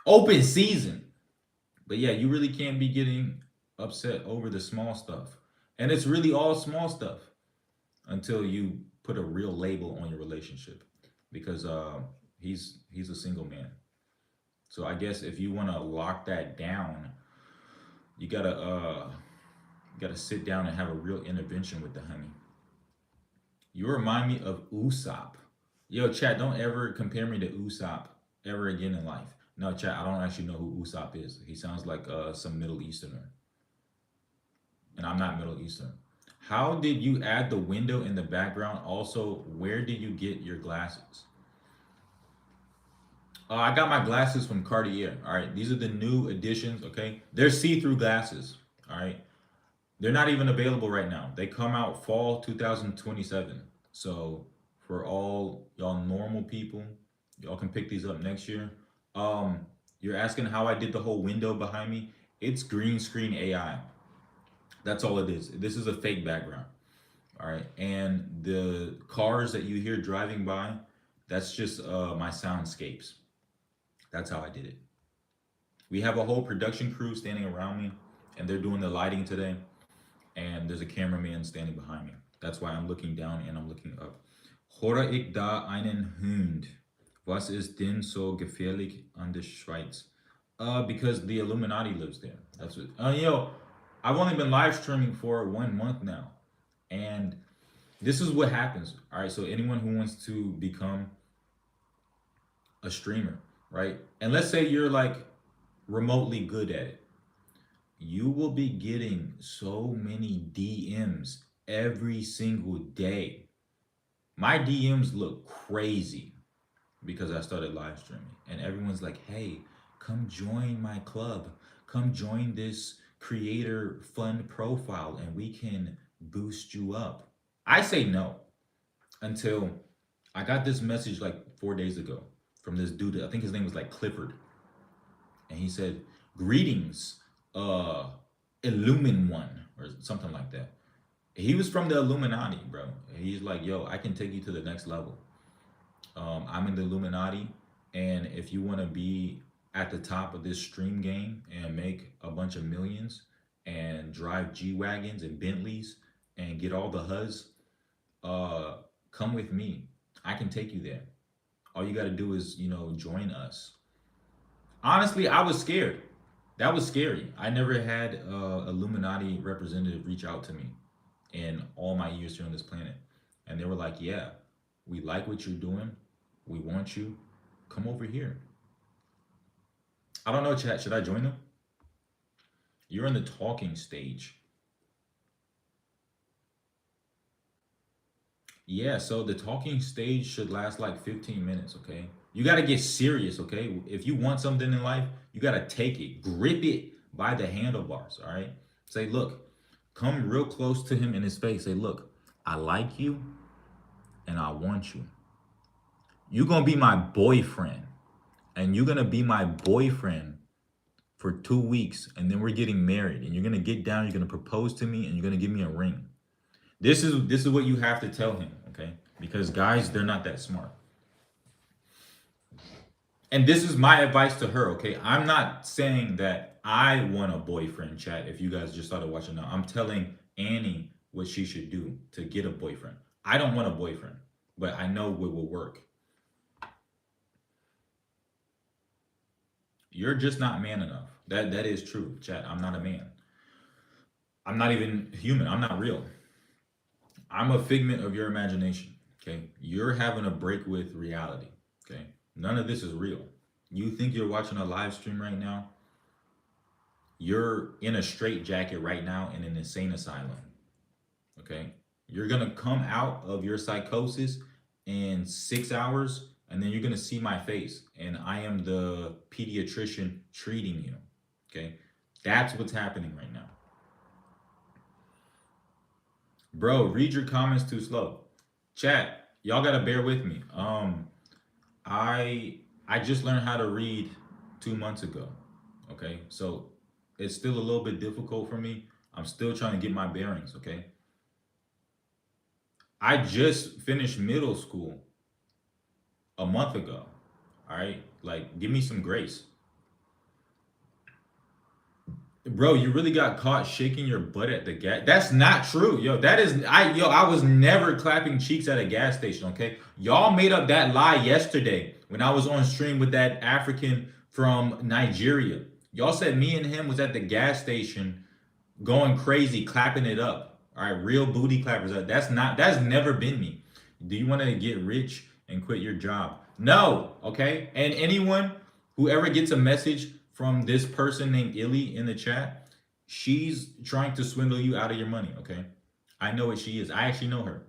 open season. But yeah, you really can't be getting upset over the small stuff. And it's really all small stuff until you put a real label on your relationship because he's a single man. So I guess if you want to lock that down, you gotta sit down and have a real intervention with the honey. You remind me of Usopp. Yo, chat, don't ever compare me to Usopp ever again in life. No, chat, I don't actually know who Usopp is. He sounds like some Middle Easterner, and I'm not Middle Eastern. How did you add the window in the background? Also, where did you get your glasses? I got my glasses from Cartier. All right, these are the new editions. Okay, they're see-through glasses. All right, they're not even available right now. They come out fall 2027. So for all y'all normal people, y'all can pick these up next year. Um, you're asking how I did the whole window behind me. It's green screen AI. That's all it is. This is a fake background. All right. And the cars that you hear driving by, that's just my soundscapes. That's how I did it. We have a whole production crew standing around me, and they're doing the lighting today. And there's a cameraman standing behind me. That's why I'm looking down and I'm looking up. Hora ich da einen Hund? Was ist denn so gefährlich an der Schweiz? Because the Illuminati lives there. That's what. I've only been live streaming for 1 month now, and this is what happens. All right, so anyone who wants to become a streamer, right? And let's say you're like remotely good at it, you will be getting so many DMs every single day. My DMs look crazy because I started live streaming, and everyone's like, "Hey, come join my club. Come join this creator fund profile, and we can boost you up." I say no until I got this message like 4 days ago from this dude. I think his name was like Clifford, and he said, "Greetings, uh, Illumin One," or something like that. He was from the Illuminati, bro. He's like, "Yo, I can take you to the next level. I'm in the Illuminati, and if you want to be at the top of this stream game and make a bunch of millions and drive G wagons and Bentleys and get all the huzz, come with me. I can take you there. All you got to do is, join us." Honestly, I was scared. That was scary. I never had a Illuminati representative reach out to me in all my years here on this planet, and they were like, "Yeah, we like what you're doing. We want you. Come over here." I don't know, chat. Should I join them? You're in the talking stage. Yeah, so the talking stage should last like 15 minutes, okay? You got to get serious, okay? If you want something in life, you got to take it, grip it by the handlebars, all right? Say, "Look, come real close to him in his face. Say, "Look, I like you and I want you. You're going to be my boyfriend, and you're gonna be my boyfriend for 2 weeks, and then we're getting married, and you're gonna get down, you're gonna propose to me, and you're gonna give me a ring. This is what you have to tell him, okay? Because guys, they're not that smart. And this is my advice to her, okay? I'm not saying that I want a boyfriend, chat. If you guys just started watching now, I'm telling Annie what she should do to get a boyfriend. I don't want a boyfriend, but I know what will work. You're just not man enough. That is true, chat. I'm not a man. I'm not even human. I'm not real. I'm a figment of your imagination. Okay. You're having a break with reality. Okay. None of this is real. You think you're watching a live stream right now? You're in a straitjacket right now in an insane asylum. Okay. You're going to come out of your psychosis in 6 hours, and then you're going to see my face, and I am the pediatrician treating you. Okay. That's what's happening right now. Bro, read your comments too slow. Chat, y'all gotta bear with me. I just learned how to read 2 months ago. Okay, so it's still a little bit difficult for me. I'm still trying to get my bearings. Okay, I just finished middle school a month ago. All right, like give me some grace. Bro, you really got caught shaking your butt at the gas. That's not true. Yo, that is I was never clapping cheeks at a gas station, okay? Y'all made up that lie yesterday when I was on stream with that African from Nigeria. Y'all said me and him was at the gas station going crazy, clapping it up. All right, real booty clappers. That's never been me. Do you want to get rich and quit your job? No, okay? And anyone who ever gets a message from this person named Illy in the chat, she's trying to swindle you out of your money, okay? I know what she is. I actually know her.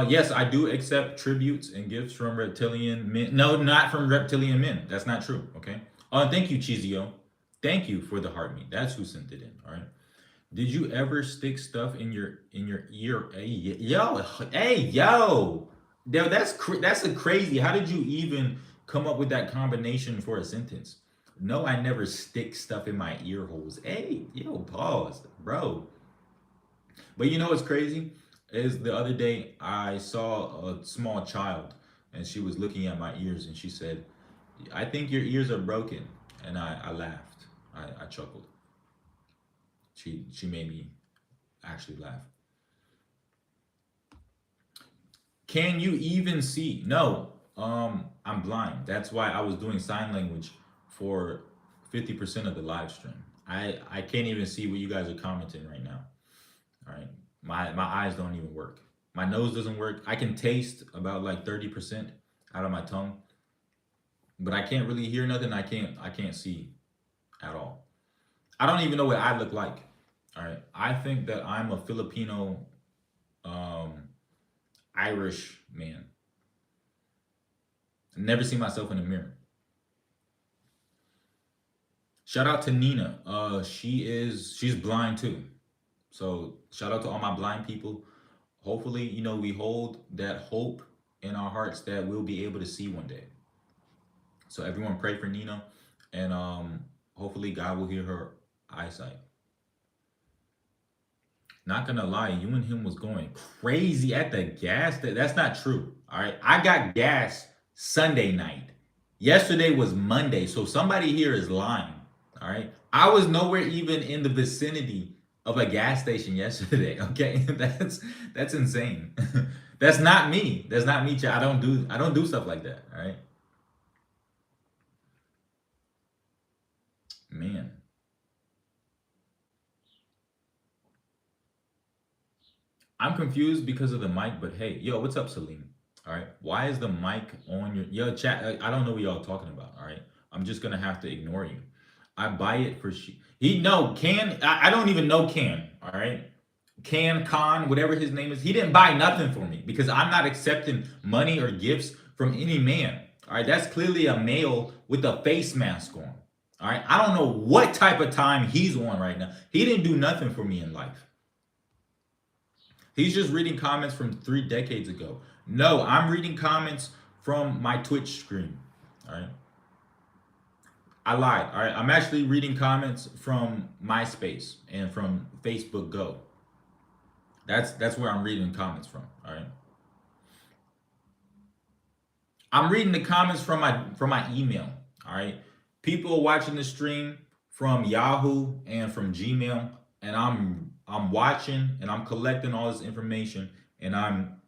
Yes, I do accept tributes and gifts from reptilian men. No, not from reptilian men. That's not true, okay? Thank you, Chizio. Thank you for the heart meat. That's who sent it in, all right? Did you ever stick stuff in your ear? Hey, yo. That's a crazy. How did you even come up with that combination for a sentence? No, I never stick stuff in my ear holes. Hey, yo, pause, bro. But you know what's crazy? Is the other day I saw a small child, and she was looking at my ears, and she said, I think your ears are broken. And I laughed. I chuckled. She made me actually laugh. Can you even see? No, I'm blind. That's why I was doing sign language for 50% of the live stream. I can't even see what you guys are commenting right now. All right, my eyes don't even work. My nose doesn't work. I can taste about like 30% out of my tongue, but I can't really hear nothing. I can't see at all. I don't even know what I look like. All right, I think that I'm a Filipino, um, Irish man. Never see myself in the mirror. Shout out to Nina. She's blind too. So shout out to all my blind people. Hopefully, we hold that hope in our hearts that we'll be able to see one day. So everyone pray for Nina, and hopefully God will hear her eyesight. Not gonna lie, you and him was going crazy at the gas. That's not true. All right, I got gas Sunday night. Yesterday was Monday, so somebody here is lying. All right, I was nowhere even in the vicinity of a gas station yesterday. Okay, that's insane. That's not me. That's not me, chat. I don't do stuff like that. All right, man. I'm confused because of the mic, but hey, yo, what's up, Salim? All right, why is the mic on your yo chat? I don't know what y'all talking about. All right, I'm just gonna have to ignore you. I buy it for he no can I don't even know can. All right, can Khan whatever his name is. He didn't buy nothing for me because I'm not accepting money or gifts from any man. All right, that's clearly a male with a face mask on. All right, I don't know what type of time he's on right now. He didn't do nothing for me in life. He's just reading comments from 3 decades ago. No, I'm reading comments from my Twitch stream. All right. I lied. All right. I'm actually reading comments from MySpace and from Facebook Go. That's where I'm reading comments from. All right. I'm reading the comments from my email. All right. People watching the stream from Yahoo and from Gmail, and I'm watching and I'm collecting all this information and I'm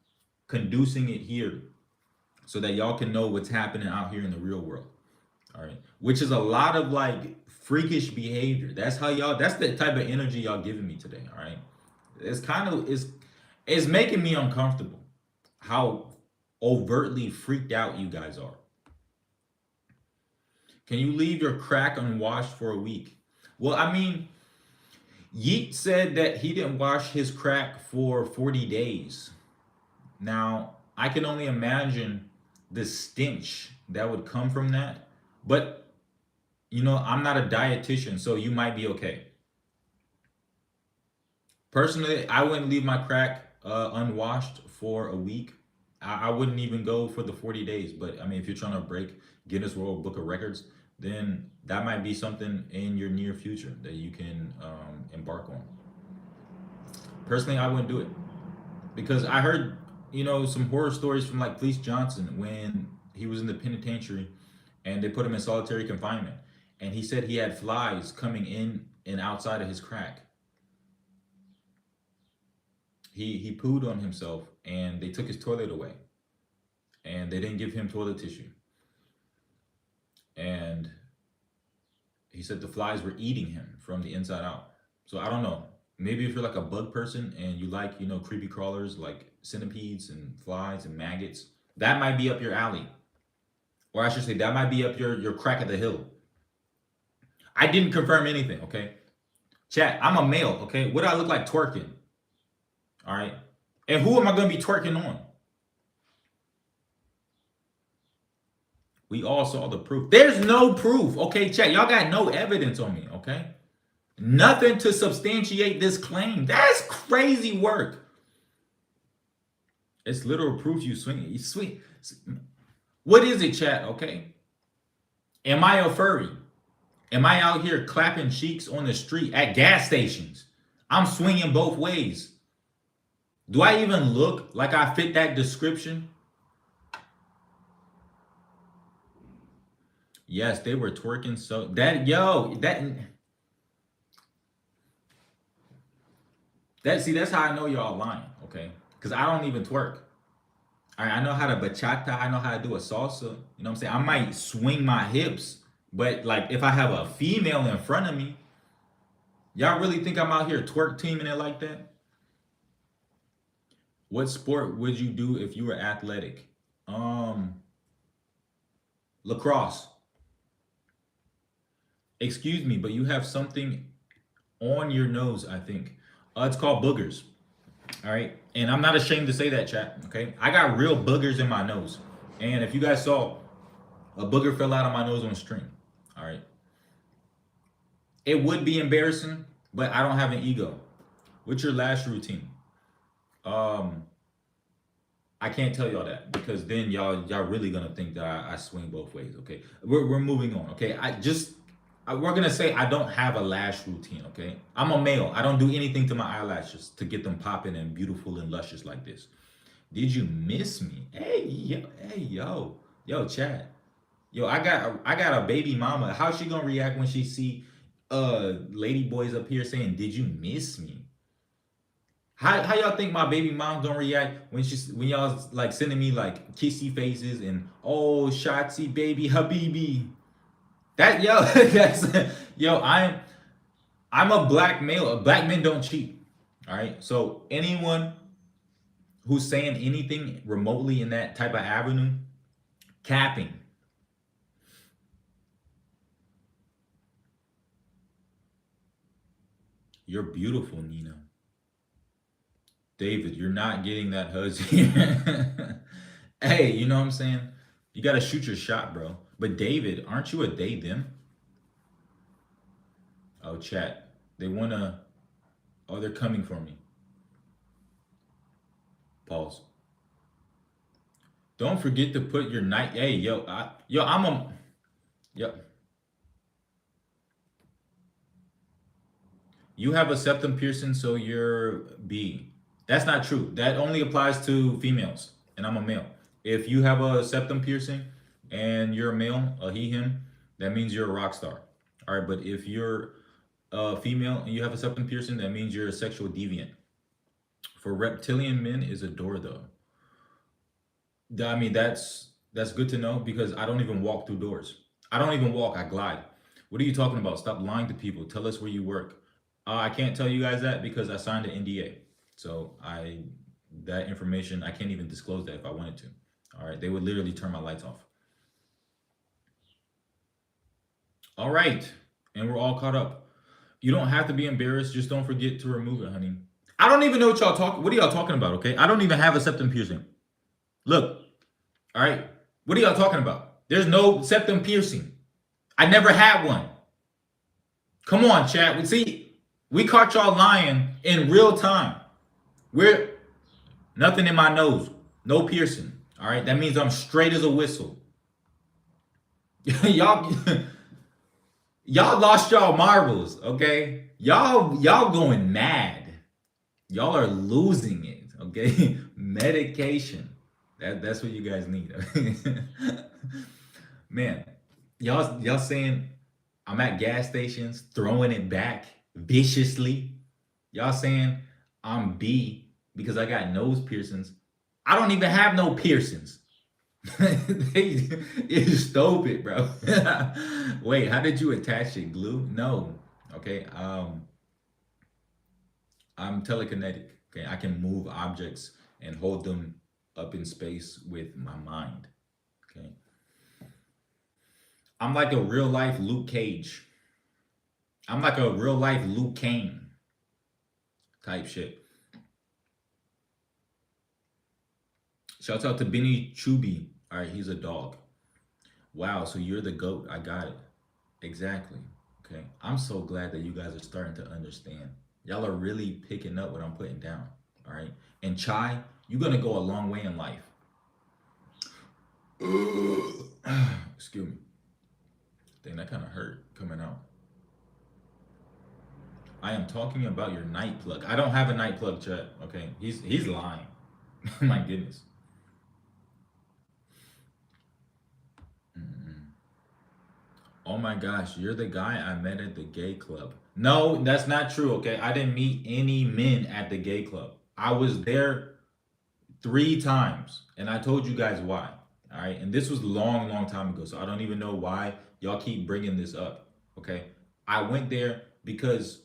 conducing it here so that y'all can know what's happening out here in the real world. All right. Which is a lot of like freakish behavior. That's how y'all that's the type of energy y'all giving me today. All right. It's kind of it's making me uncomfortable how overtly freaked out you guys are. Can you leave your crack unwashed for a week? Well, I mean, Yeet said that he didn't wash his crack for 40 days. Now, I can only imagine the stench that would come from that. But, I'm not a dietitian, so you might be okay. Personally, I wouldn't leave my crack unwashed for a week. I wouldn't even go for the 40 days. But I mean, if you're trying to break Guinness World Book of Records, then that might be something in your near future that you can embark on. Personally, I wouldn't do it because I heard, some horror stories from like Fleece Johnson when he was in the penitentiary and they put him in solitary confinement. And he said he had flies coming in and outside of his crack. He pooed on himself and they took his toilet away and they didn't give him toilet tissue. And he said the flies were eating him from the inside out. So I don't know. Maybe if you're like a bug person and you like, creepy crawlers like centipedes and flies and maggots, that might be up your alley. Or I should say that might be up your crack of the hill. I didn't confirm anything, okay? Chat, I'm a male, okay? What do I look like twerking? All right. And who am I going to be twerking on? We all saw the proof. There's no proof. Okay, chat. Y'all got no evidence on me, okay? Nothing to substantiate this claim. That's crazy work. It's literal proof you swing. You swing. What is it, chat? Okay. Am I a furry? Am I out here clapping cheeks on the street at gas stations? I'm swinging both ways. Do I even look like I fit that description? Yes, they were twerking so see, that's how I know y'all lying, okay? Because I don't even twerk. I know how to bachata, I know how to do a salsa. You know what I'm saying? I might swing my hips, but like if I have a female in front of me, y'all really think I'm out here twerk teaming it like that? What sport would you do if you were athletic? Lacrosse. Excuse me, but you have something on your nose, I think. It's called boogers. All right. And I'm not ashamed to say that, chat. Okay. I got real boogers in my nose. And if you guys saw, a booger fell out of my nose on a string. All right. It would be embarrassing, but I don't have an ego. What's your last routine? Um, I can't tell y'all that because then y'all really gonna think that I swing both ways. Okay, we're moving on. Okay, we're gonna say I don't have a lash routine. Okay, I'm a male. I don't do anything to my eyelashes to get them popping and beautiful and luscious like this. Did you miss me? Yo, Chad. Yo, I got a baby mama. How's she gonna react when she see lady boys up here saying, "Did you miss me?" How y'all think my baby mom gonna react when y'all like sending me like kissy faces and oh Shotzi baby Habibi? That yo that's yo I'm a black male. Black men don't cheat. All right. So anyone who's saying anything remotely in that type of avenue, capping. You're beautiful, Nina. David, you're not getting that huzzy. Hey, you know what I'm saying? You gotta shoot your shot, bro. But David, aren't you a they them? Oh, chat. They wanna. Oh, they're coming for me. Pause. Don't forget to put your night. Hey, yo, I'm a. Yep. You have a septum piercing, so you're B. That's not true. That only applies to females, and I'm a male. If you have a septum piercing and you're a male, a he, him, that means you're a rock star. All right, but if you're a female and you have a septum piercing, that means you're a sexual deviant. For reptilian men is a door though. I mean, that's good to know because I don't even walk through doors. I don't even walk. I glide. What are you talking about? Stop lying to people. Tell us where you work. I can't tell you guys that because I signed an NDA. So that information I can't even disclose that if I wanted to. All right, they would literally turn my lights off. All right, and we're all caught up. You don't have to be embarrassed. Just don't forget to remove it, honey. I don't even know what y'all talk. What are y'all talking about? Okay, I don't even have a septum piercing. Look, all right. What are y'all talking about? There's no septum piercing. I never had one. Come on, chat. We caught y'all lying in real time. We're nothing in my nose. No piercing. All right. That means I'm straight as a whistle. y'all y'all lost y'all marbles, okay? Y'all going mad. Y'all are losing it, okay? Medication. That's what you guys need. Man, y'all saying I'm at gas stations throwing it back viciously. Y'all saying I'm B because I got nose piercings. I don't even have no piercings. It's stupid, bro. Wait, how did you attach it? Glue? No. Okay. I'm telekinetic. Okay, I can move objects and hold them up in space with my mind. Okay. I'm like a real life Luke Cage. I'm like a real life Luke Kane type shit. Shouts out to Benny Chuby. All right, he's a dog. Wow, so you're the goat. I got it. Exactly. Okay. I'm so glad that you guys are starting to understand. Y'all are really picking up what I'm putting down. All right. And Chai, you're gonna go a long way in life. Excuse me. Dang, that kind of hurt coming out. I am talking about your night plug. I don't have a night plug, chat. Okay, he's lying. My goodness. Oh my gosh, you're the guy I met at the gay club. No, that's not true. Okay, I didn't meet any men at the gay club. I was there 3 times, and I told you guys why. All right, and this was long, long time ago, so I don't even know why y'all keep bringing this up. Okay, I went there because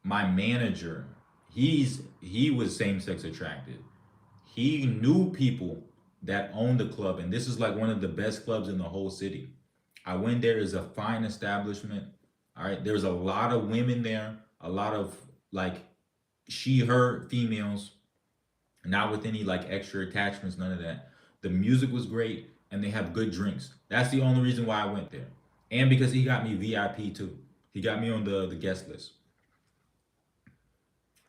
my manager, he was same sex attracted. He knew people that owned the club, and this is like one of the best clubs in the whole city. I went there. It's a fine establishment. All right, there's a lot of women there, a lot of like she, her females, not with any like extra attachments, none of that. The music was great, and they have good drinks. That's the only reason why I went there, and because he got me VIP too. He got me on the guest list.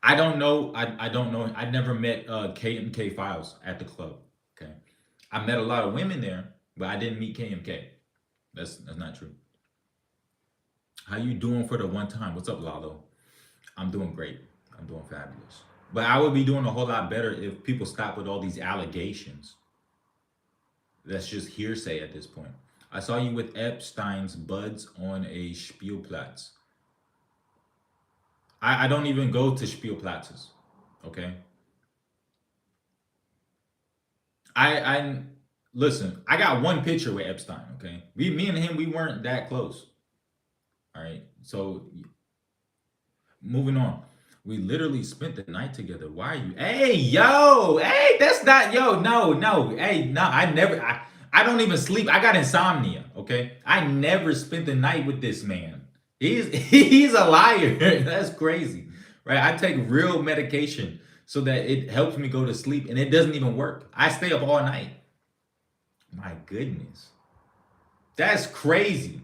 I don't know. I don't know. I never met KMK Files at the club. Okay, I met a lot of women there, but I didn't meet KMK. That's not true. How you doing for the one time? What's up, Lalo? I'm doing great. I'm doing fabulous. But I would be doing a whole lot better if people stop with all these allegations. That's just hearsay at this point. I saw you with Epstein's buds on a Spielplatz. I don't even go to Spielplatzes. Okay. I listen. I got one picture with Epstein. Okay. Me and him, we weren't that close. All right. So moving on. We literally spent the night together. Why are you? Hey, yo, hey, that's not yo. No, no, hey, no. I don't even sleep. I got insomnia. Okay, I never spent the night with this man. He's a liar. That's crazy, right? I take real medication so that it helps me go to sleep, and it doesn't even work. I stay up all night. My goodness, that's crazy.